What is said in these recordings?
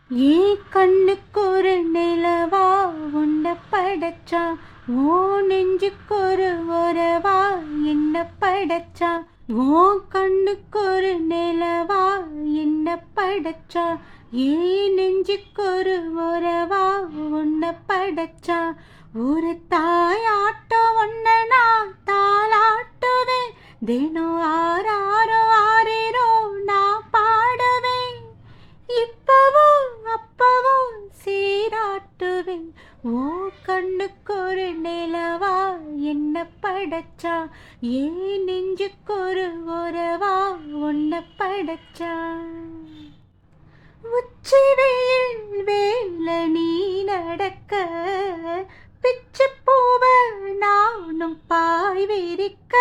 ஏ கண்ணுக்கு ஒரு நிலவா உன்னை படைச்சா, ஓ நெஞ்சுக்கு ஒரு உறவா என்ன படைச்சா. ஓ கண்ணுக்கு ஒரு நிலவா என்ன படைச்சா, ஏ நெஞ்சுக்கு ஒரு உறவா உன்னை படைச்சா. ஒரு தாயாட்ட ஒன்ன நான் தாளாட்டுவேன், தினம் ஆறாரோ ஆறிரோ நான் பாடுவேன். இப்பவும் அப்பவும் சீராட்டுவேன். ஓ கண்ணுக்கு ஒரு நிலவா என்ன படைச்சா, ஏன் நெஞ்சுக்கு ஒரு உறவா உன்னை படைச்சா. உச்சி வெயில் வேல நீ நடக்க, பிச்சு பூவ நானும் பாய் விரிக்க,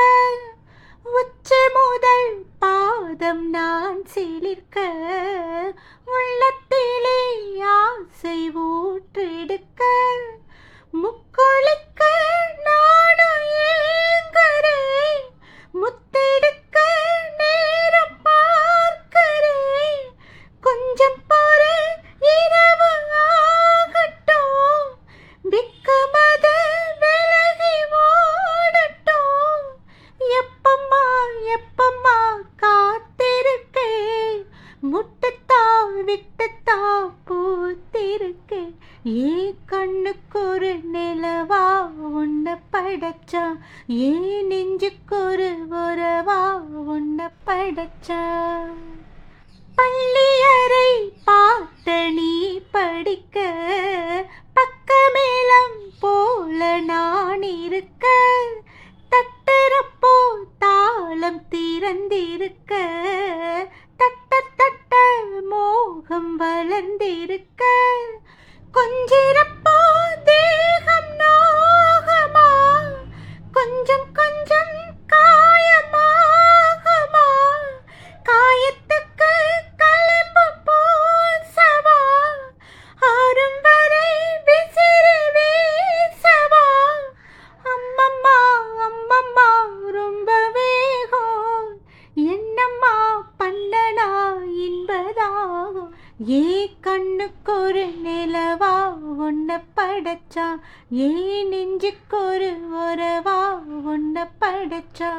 உச்சி முதல் பாதம் நான் சிலிர்க்க, உள்ளத்திலே ஆசை ஊற்றெடுக்க, முக்குளிக்க நானும் ஏங்குறேன், முத்தெடுக்க நேரம் பார்க்கிறேன். கொஞ்சம் பொறு இரவு ஆகட்டும், விக்கமத விலகி ஓடட்டும். எப்பம்மா எப்பம்மா காத்திருக்கேன், முட்டத்தா விட்டத்தா பூத்திருக்கேன். ஏ கண்ணுக்கு ஒரு நிலவா உன்னை படைச்சா, ஏ நெஞ்சுக்கு ஒரு உறவா உன்னை படைச்சா. பள்ளியறை பார்த்த நீ படிக்க, பக்கமேளம் போல நான் இருக்க, தட்டுறப்போ தாளம் திறந்திருக்க, தட்ட தட்ட மோகம் வளர்ந்திருக்க, கொஞ்சிறப்போ தேகம் நோகமா, கொஞ்சம் கொஞ்சம் காயமாகுமா, காயத்துக்கு களிம்பு பூசவா, ஆறும் வரை விசிறி வீசவா. அம்மம்மா அம்மம்மா ரொம்ப வேகம், என்னம்மா பண்ணனா என்பதாகும். ஏ கண்ணுக்கு ஒரு நிலவா உன்னை படைச்சா, ஏ நெஞ்சுக்கு ஒரு உறவா உன்னை படைச்சா.